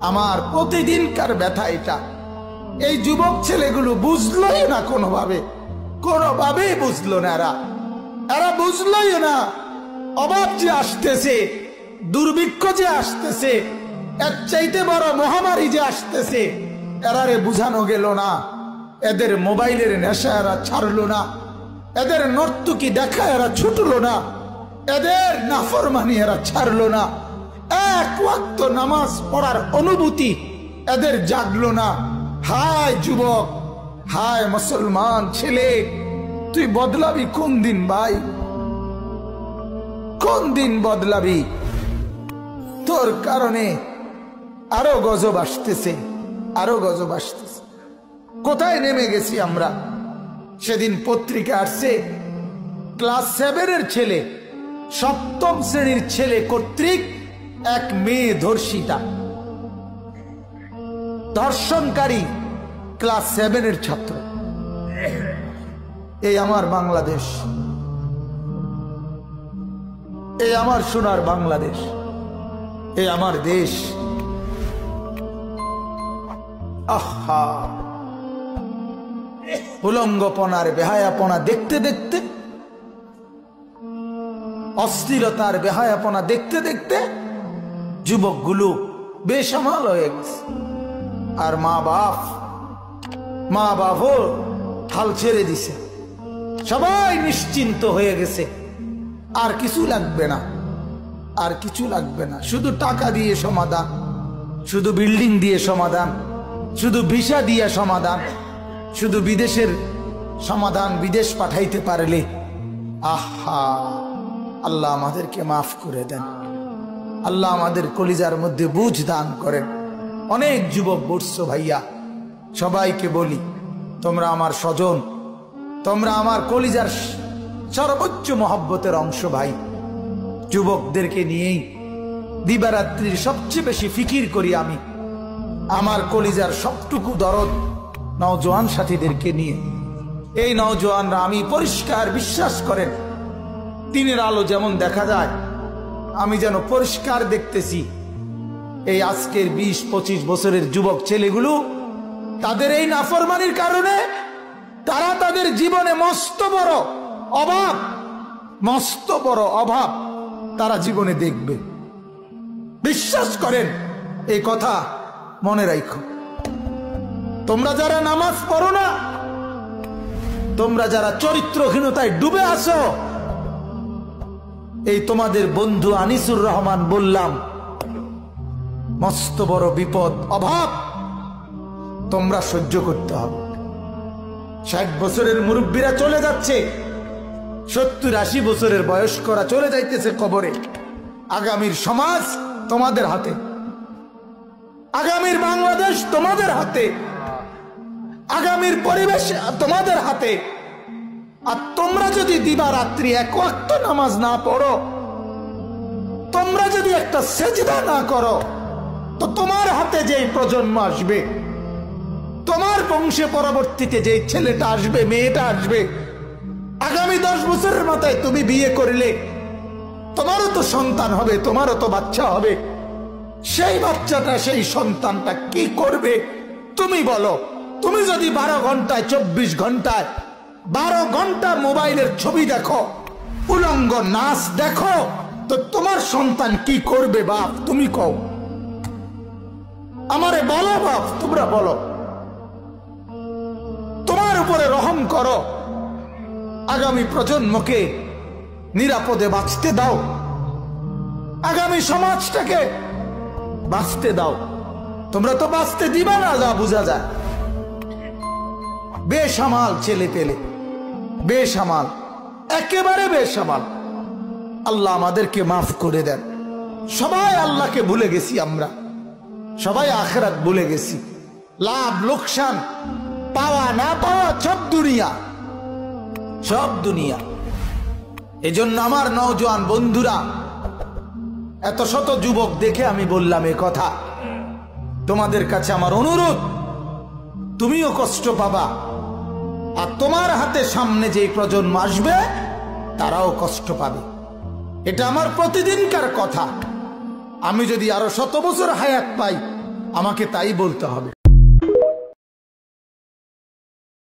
আমার প্রতিদিনকার ব্যথা এটা। এই যুবক ছেলেগুলো বুঝলোই না, কোনোভাবেই বুঝলো না। এরা বুঝলোই না অভাব যে আসতেছে, দুর্ভিক্ষ যে আসতেছে, এর চাইতে বড় মহামারী যে আসতেছে, এরারে বুঝানো গেল না। এদের মোবাইলের নেশা এরা ছাড়লো না, এদের নর্তকী দেখা এরা ছুটলো না, এদের নাফরমানি এরা ছাড়লো না, এক ওয়াক্ত নামাজ পড়ার অনুভূতি এদের জাগলো না। হায় যুবক, হায় মুসলমান ছেলে, তুই বদলাবি কোন দিন ভাই? কোন দিন বদলাবি? তোর কারণে আরো গজব আসতেছে, আরো গজব আসতেছে। কোথায় নেমে গেছি আমরা? সেদিন পত্রিকা আসছে, ক্লাস 7-এর ছেলে, 7ম শ্রেণীর ছেলে কর্তৃক এক মেয়ে ধর্ষিতা, ধর্ষণকারী ক্লাস 7-এর ছাত্র। এই আমার বাংলাদেশ, এই আমার সোনার বাংলাদেশ, এই আমার দেশ। আহা, উলঙ্গপনার বেহায়াপনা দেখতে দেখতে, অস্থিরতার বেহায়াপনা দেখতে দেখতে যুবকগুলো বেসামাল হয়ে গেছে। আর মা বাপও হাল ছেড়ে দিছে, সবাই নিশ্চিন্ত হয়ে গেছে। আর কিছু লাগবে না, আর কিছু লাগবে না। শুধু টাকা দিয়ে সমাধান, শুধু বিল্ডিং দিয়ে সমাধান, শুধু ভিসা দিয়ে সমাধান, শুধু বিদেশের সমাধান, বিদেশ পাঠাইতে পারলে। আহা, আল্লাহ আমাদেরকে মাফ করে দেন, আল্লাহ আমাদের কলিজার মধ্যে বুঝ দান করেন। অনেক যুবক বলছো ভাইয়া, সবাইকে বলি, তোমরা আমার স্বজন, তোমরা আমার কলিজার সর্বোচ্চ মহব্বতের অংশ ভাই। যুবকদেরকে নিয়েই দিবারাত্রির সবচেয়ে বেশি ফিকির করি আমি। আমার কলিজার সবটুকু দরদ নওজোয়ান সাথীদেরকে নিয়ে। এই নওজোয়ানরা, আমি পরিষ্কার বিশ্বাস করেন, দিনের আলো যেমন দেখা যায়, আমি যেন পরিষ্কার দেখতেছি এই আজকের 20-25 বছরের যুবক ছেলেগুলো, তাদের এই নাফরমানির কারণে তারা তাদের জীবনে মস্ত বড় অভাব তারা জীবনে দেখবে। বিশ্বাস করেন, এই কথা মনে রাখো। তোমরা যারা নামাজ পড়ো না, তোমরা যারা চরিত্রহীনতায় ডুবে আছো, এই তোমাদের বন্ধু আনিসুর রহমান বললাম, মস্ত বড় বিপদ, অভাব তোমরা সহ্য করতে হবে। 60 বছরের মুরব্বীরা চলে যাচ্ছে, 70-80 বছরের বয়স্করা চলে যাইতেছে কবরে। আগামীর সমাজ তোমাদের হাতে, আগামীর বাংলাদেশ তোমাদের হাতে, আগামীর পরিবেশ তোমাদের হাতে। আর তোমরা যদি দিবারাত্রি এক ওয়াক্ত নামাজ না পড়ো, তোমরা যদি একটা সেজদা না করো, তো তোমার হাতে যেই প্রজন্ম আসবে, তোমার বংশে পরবর্তীতে যেই ছেলেটা আসবে, মেয়েটা আসবে, আগামী 10 বছরের মাথায় তুমি বিয়ে করলে তোমারও তো সন্তান হবে, তোমারও তো বাচ্চা হবে। সেই বাচ্চাটা, সেই সন্তানটা কি করবে তুমি বলো? তুমি যদি 12 ঘন্টায় 24 ঘন্টায় 12 ঘন্টা মোবাইলের ছবি দেখো, উলঙ্গ নাচ দেখো, তো তোমার সন্তান কি করবে বাপ? তুমি কও, আমারে বলো বাপ, তোমরা বলো। তোমার উপরে রহম করো, আগামী প্রজন্মকে নিরাপদে বাঁচতে দাও, আগামী সমাজটাকে বাঁচতে দাও। তোমরা তো বাঁচতে দিবা না, যা বোঝা যায়। বেসামাল ছেলে পেলে, বেসামাল, একেবারে বেসামাল। আল্লাহ আমাদেরকে মাফ করে দেন। সবাই আল্লাহকে ভুলে গেছি আমরা, সবাই আখিরাত ভুলে গেছি। লাভ লোকসান, পাওয়া না পাওয়া সব দুনিয়া, সব দুনিয়া। এজন্য আমার নওজোয়ান বন্ধুরা, এত শত যুবক দেখে আমি বললাম এ কথা। তোমাদের কাছে আমার অনুরোধ, তুমিও কষ্ট পাবা, আর তোমার হাতে সামনে যে প্রজন্ম আসবে তারাও কষ্ট পাবে। এটা আমার প্রতিদিনকার কথা। আমি যদি আরো 100 বছর হায়াত পাই, আমাকে তাই বলতে হবে।